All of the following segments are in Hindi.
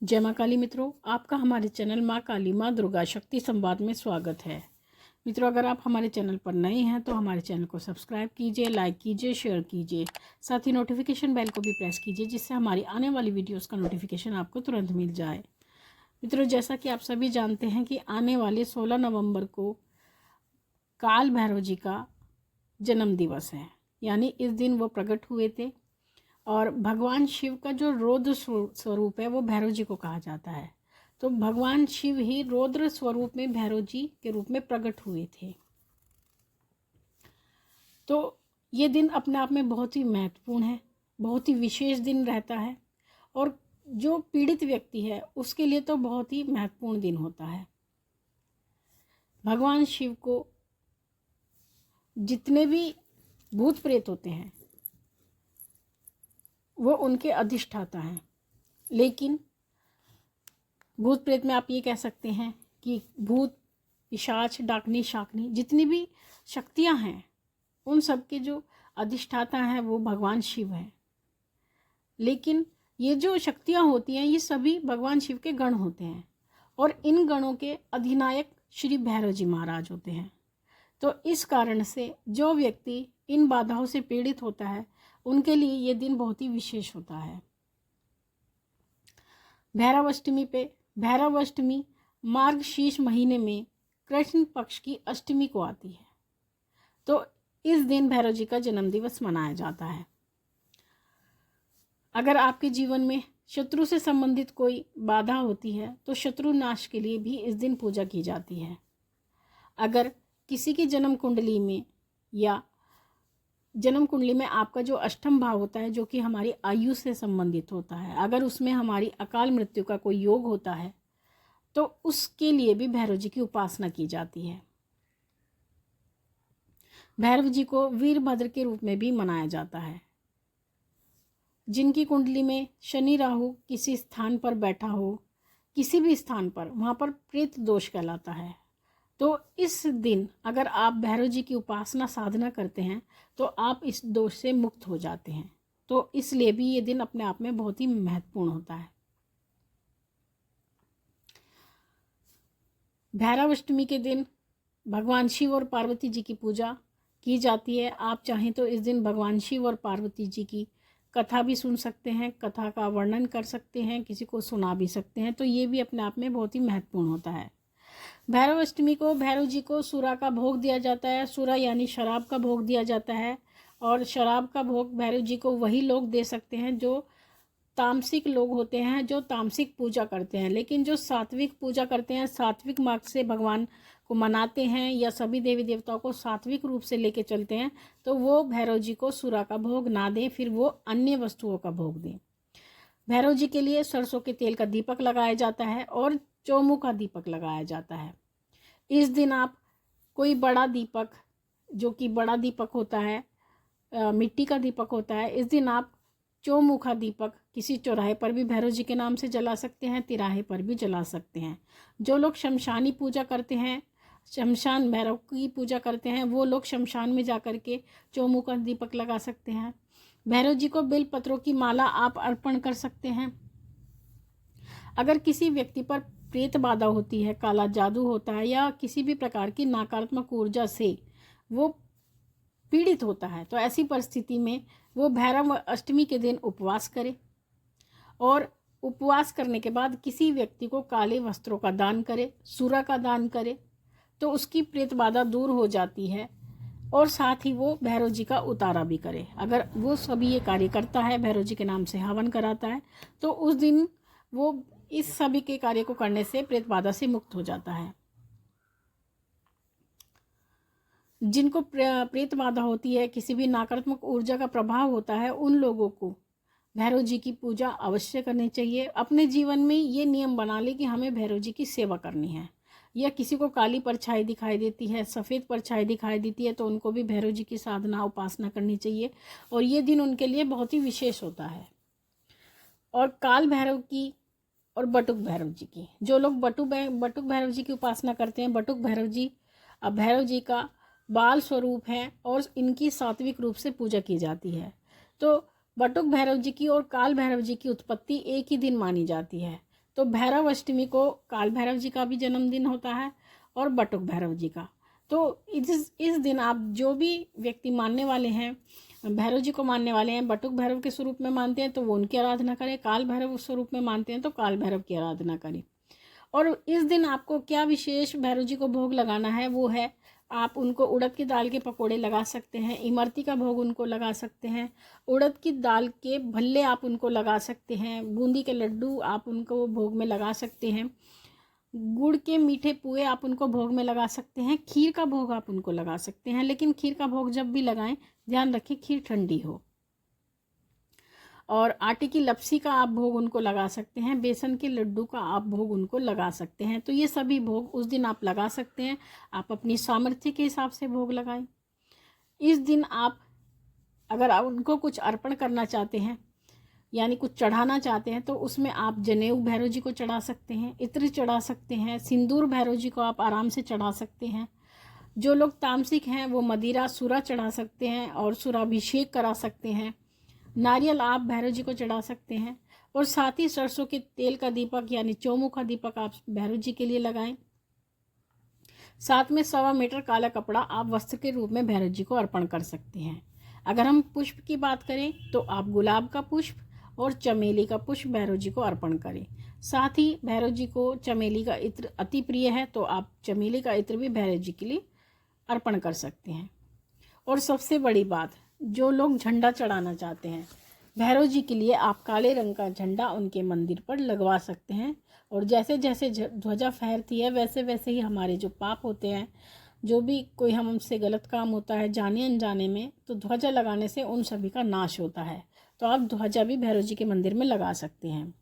जय माँ काली मित्रों, आपका हमारे चैनल माँ काली माँ दुर्गा शक्ति संवाद में स्वागत है। मित्रों, अगर आप हमारे चैनल पर नए हैं तो हमारे चैनल को सब्सक्राइब कीजिए, लाइक कीजिए, शेयर कीजिए, साथ ही नोटिफिकेशन बेल को भी प्रेस कीजिए जिससे हमारी आने वाली वीडियोस का नोटिफिकेशन आपको तुरंत मिल जाए। मित्रों, जैसा कि आप सभी जानते हैं कि आने वाले 16 नवंबर को काल भैरव जी का जन्म दिवस है, यानी इस दिन वो प्रकट हुए थे। और भगवान शिव का जो रौद्र स्वरूप है वो भैरव जी को कहा जाता है। तो भगवान शिव ही रौद्र स्वरूप में भैरव जी के रूप में प्रकट हुए थे। तो ये दिन अपने आप में बहुत ही महत्वपूर्ण है, बहुत ही विशेष दिन रहता है और जो पीड़ित व्यक्ति है उसके लिए तो बहुत ही महत्वपूर्ण दिन होता है। भगवान शिव को जितने भी भूत प्रेत होते हैं वो उनके अधिष्ठाता हैं, लेकिन भूत प्रेत में आप ये कह सकते हैं कि भूत, पिशाच, डाकनी, शाकनी जितनी भी शक्तियां हैं उन सब के जो अधिष्ठाता हैं वो भगवान शिव हैं। लेकिन ये जो शक्तियां होती हैं ये सभी भगवान शिव के गण होते हैं और इन गणों के अधिनायक श्री भैरव जी महाराज होते हैं। तो इस कारण से जो व्यक्ति इन बाधाओं से पीड़ित होता है उनके लिए ये दिन बहुत ही विशेष होता है। भैरव अष्टमी पे, भैरव अष्टमी मार्गशीर्ष महीने में कृष्ण पक्ष की अष्टमी को आती है। तो इस दिन भैरव जी का जन्म दिवस मनाया जाता है। अगर आपके जीवन में शत्रु से संबंधित कोई बाधा होती है तो शत्रु नाश के लिए भी इस दिन पूजा की जाती है। अगर किसी की जन्म कुंडली में या जन्म कुंडली में आपका जो अष्टम भाव होता है जो कि हमारी आयु से संबंधित होता है, अगर उसमें हमारी अकाल मृत्यु का कोई योग होता है तो उसके लिए भी भैरव जी की उपासना की जाती है। भैरव जी को वीरभद्र के रूप में भी मनाया जाता है। जिनकी कुंडली में शनि राहु किसी स्थान पर बैठा हो, किसी भी स्थान पर, वहाँ पर प्रेत दोष कहलाता है। तो इस दिन अगर आप भैरव जी की उपासना साधना करते हैं तो आप इस दोष से मुक्त हो जाते हैं। तो इसलिए भी ये दिन अपने आप में बहुत ही महत्वपूर्ण होता है। भैरव अष्टमी के दिन भगवान शिव और पार्वती जी की पूजा की जाती है। आप चाहें तो इस दिन भगवान शिव और पार्वती जी की कथा भी सुन सकते हैं, कथा का वर्णन कर सकते हैं, किसी को सुना भी सकते हैं। तो ये भी अपने आप में बहुत ही महत्वपूर्ण होता है। भैरव अष्टमी को भैरव जी को सूरा का भोग दिया जाता है। सूरा यानी शराब का भोग दिया जाता है और शराब का भोग भैरव जी को वही लोग दे सकते हैं जो तामसिक लोग होते हैं, जो तामसिक पूजा करते हैं। लेकिन जो सात्विक पूजा करते हैं, सात्विक मार्ग से भगवान को मनाते हैं या सभी देवी देवताओं को सात्विक रूप से लेके चलते हैं, तो वो भैरव जी को सूरा का भोग ना दें, फिर वो अन्य वस्तुओं का भोग दें। भैरव जी के लिए सरसों के तेल का दीपक लगाया जाता है और चौमुखा दीपक लगाया जाता है। इस दिन आप कोई बड़ा दीपक, जो कि बड़ा दीपक होता है, मिट्टी का दीपक होता है, इस दिन आप चौमुखा दीपक किसी चौराहे पर भी भैरव जी के नाम से जला सकते हैं, तिराहे पर भी जला सकते हैं। जो लोग शमशानी पूजा करते हैं, शमशान भैरव की पूजा करते हैं, वो लोग शमशान में जा कर के चौमुखा दीपक लगा सकते हैं। भैरव जी को बेल पत्रों की माला आप अर्पण कर सकते हैं। अगर किसी व्यक्ति पर प्रेत बाधा होती है, काला जादू होता है या किसी भी प्रकार की नकारात्मक ऊर्जा से वो पीड़ित होता है, तो ऐसी परिस्थिति में वो भैरव अष्टमी के दिन उपवास करे और उपवास करने के बाद किसी व्यक्ति को काले वस्त्रों का दान करे, सूरा का दान करे, तो उसकी प्रेत बाधा दूर हो जाती है और साथ ही वो भैरव जी का उतारा भी करे। अगर वो सभी ये कार्य करता है, भैरव जी के नाम से हवन कराता है, तो उस दिन वो इस सभी के कार्य को करने से प्रेत बाधा से मुक्त हो जाता है। जिनको प्रेत बाधा होती है, किसी भी नकारात्मक ऊर्जा का प्रभाव होता है, उन लोगों को भैरव जी की पूजा अवश्य करनी चाहिए। अपने जीवन में ये नियम बना ले कि हमें भैरव जी की सेवा करनी है। या किसी को काली परछाई दिखाई देती है, सफ़ेद परछाई दिखाई देती है, तो उनको भी भैरव जी की साधना उपासना करनी चाहिए और ये दिन उनके लिए बहुत ही विशेष होता है। और काल भैरव की और बटुक भैरव जी की, जो लोग बटुक भैरव जी की उपासना करते हैं, बटुक भैरव जी अब भैरव जी का बाल स्वरूप है और इनकी सात्विक रूप से पूजा की जाती है। तो बटुक भैरव जी की और काल भैरव जी की उत्पत्ति एक ही दिन मानी जाती है। तो भैरव अष्टमी को काल भैरव जी का भी जन्मदिन होता है और बटुक भैरव जी का। तो इस दिन आप जो भी व्यक्ति मानने वाले हैं, भैरव जी को मानने वाले हैं, बटुक भैरव के स्वरूप में मानते हैं तो वो उनकी आराधना करें, काल भैरव स्वरूप में मानते हैं तो काल भैरव की आराधना करें। और इस दिन आपको क्या विशेष भैरव जी को भोग लगाना है, वो है आप उनको उड़द की दाल के पकोड़े लगा सकते हैं, इमरती का भोग उनको लगा सकते हैं, उड़द की दाल के भल्ले आप उनको लगा सकते हैं, बूंदी के लड्डू आप उनको भोग में लगा सकते हैं, गुड़ के मीठे पुए आप उनको भोग में लगा सकते हैं, खीर का भोग आप उनको लगा सकते हैं। लेकिन खीर का भोग जब भी लगाएं ध्यान रखें खीर ठंडी हो। और आटे की लपसी का आप भोग उनको लगा सकते हैं, बेसन के लड्डू का आप भोग उनको लगा सकते हैं। तो ये सभी भोग उस दिन आप लगा सकते हैं। आप अपनी सामर्थ्य के हिसाब से भोग लगाएं। इस दिन आप अगर आप उनको कुछ अर्पण करना चाहते हैं, यानी कुछ चढ़ाना चाहते हैं, तो उसमें आप जनेऊ भैरव जी को चढ़ा सकते हैं, इत्र चढ़ा सकते हैं, सिंदूर भैरव जी को आप आराम से चढ़ा सकते हैं। जो लोग तामसिक हैं वो मदिरा सूरा चढ़ा सकते हैं और सूराभिषेक करा सकते हैं। नारियल आप भैरव जी को चढ़ा सकते हैं और साथ ही सरसों के तेल का दीपक यानी चौमुखा दीपक आप भैरव जी के लिए लगाएं। साथ में 1.25 मीटर काला कपड़ा आप वस्त्र के रूप में भैरव जी को अर्पण कर सकते हैं। अगर हम पुष्प की बात करें तो आप गुलाब का पुष्प और चमेली का पुष्प भैरव जी को अर्पण करें। साथ ही भैरव जी को चमेली का इत्र अति प्रिय है तो आप चमेली का इत्र भी भैरव जी के लिए अर्पण कर सकते हैं। और सबसे बड़ी बात, जो लोग झंडा चढ़ाना चाहते हैं भैरव जी के लिए, आप काले रंग का झंडा उनके मंदिर पर लगवा सकते हैं। और जैसे जैसे ध्वजा फहरती है वैसे वैसे ही हमारे जो पाप होते हैं, जो भी कोई हमसे गलत काम होता है जाने अनजाने में, तो ध्वजा लगाने से उन सभी का नाश होता है। तो आप ध्वजा भी भैरव जी के मंदिर में लगा सकते हैं।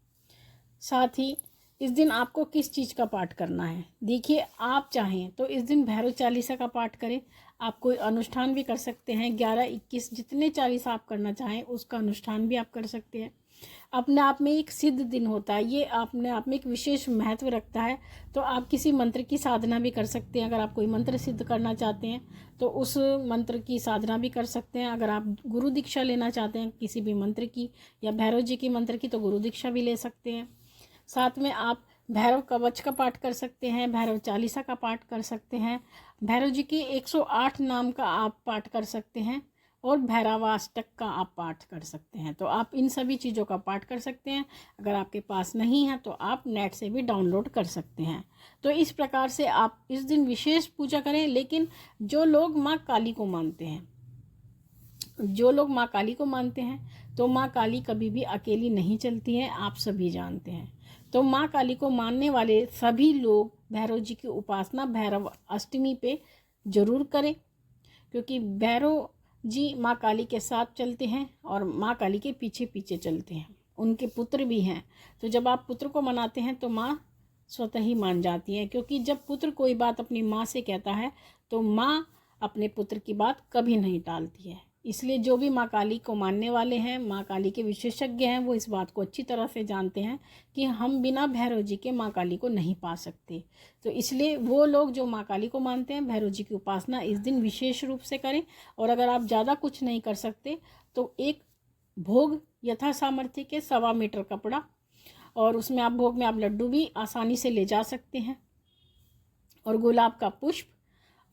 साथ ही इस दिन आपको किस चीज़ का पाठ करना है, देखिए आप चाहें तो इस दिन भैरव चालीसा का पाठ करें। आप कोई अनुष्ठान भी कर सकते हैं, 11, 21 जितने चालीसा आप करना चाहें उसका अनुष्ठान भी आप कर सकते हैं। अपने आप में एक सिद्ध दिन होता है, ये अपने आप में एक विशेष महत्व रखता है। तो आप किसी मंत्र की साधना भी कर सकते हैं। अगर आप कोई मंत्र सिद्ध करना चाहते हैं तो उस मंत्र की साधना भी कर सकते हैं। अगर आप गुरु दीक्षा लेना चाहते हैं किसी भी मंत्र की या भैरव जी की मंत्र की, तो गुरु दीक्षा भी ले सकते हैं। साथ में आप भैरव कवच का पाठ कर सकते हैं, भैरव चालीसा का पाठ कर सकते हैं, भैरव जी की 108 नाम का आप पाठ कर सकते हैं और भैरवाष्टक का आप पाठ कर सकते हैं। तो आप इन सभी चीज़ों का पाठ कर सकते हैं। अगर आपके पास नहीं है तो आप नेट से भी डाउनलोड कर सकते हैं। तो इस प्रकार से आप इस दिन विशेष पूजा करें। लेकिन जो लोग माँ काली को मानते हैं, तो माँ काली कभी भी अकेली नहीं चलती है, आप सभी जानते हैं। तो माँ काली को मानने वाले सभी लोग भैरव जी की उपासना भैरव अष्टमी पे जरूर करें, क्योंकि भैरव जी माँ काली के साथ चलते हैं और माँ काली के पीछे पीछे चलते हैं। उनके पुत्र भी हैं, तो जब आप पुत्र को मनाते हैं तो माँ स्वतः ही मान जाती है, क्योंकि जब पुत्र कोई बात अपनी माँ से कहता है तो माँ अपने पुत्र की बात कभी नहीं टालती है। इसलिए जो भी माँ काली को मानने वाले हैं, माँ काली के विशेषज्ञ हैं, वो इस बात को अच्छी तरह से जानते हैं कि हम बिना भैरव जी के माँ काली को नहीं पा सकते। तो इसलिए वो लोग जो माँ काली को मानते हैं भैरव जी की उपासना इस दिन विशेष रूप से करें। और अगर आप ज़्यादा कुछ नहीं कर सकते तो एक भोग यथा सामर्थ्य के 1.25 मीटर कपड़ा, और उसमें आप भोग में आप लड्डू भी आसानी से ले जा सकते हैं, और गुलाब का पुष्प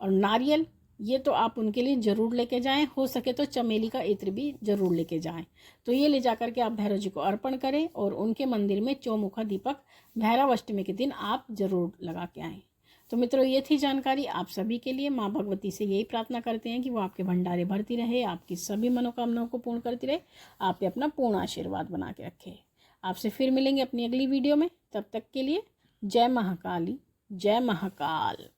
और नारियल, ये तो आप उनके लिए ज़रूर लेके जाएं। हो सके तो चमेली का इत्र भी ज़रूर लेके जाएं। तो ये ले जाकर के आप भैरव जी को अर्पण करें और उनके मंदिर में चौमुखा दीपक भैरव अष्टमी के दिन आप ज़रूर लगा के आएँ। तो मित्रों, ये थी जानकारी आप सभी के लिए। माँ भगवती से यही प्रार्थना करते हैं कि वो आपके भंडारे भरती रहे, आपकी सभी मनोकामनाओं को पूर्ण करती रहे, आप पे अपना पूर्ण आशीर्वाद बना के रखे। आपसे फिर मिलेंगे अपनी अगली वीडियो में। तब तक के लिए जय महाकाली, जय महाकाल।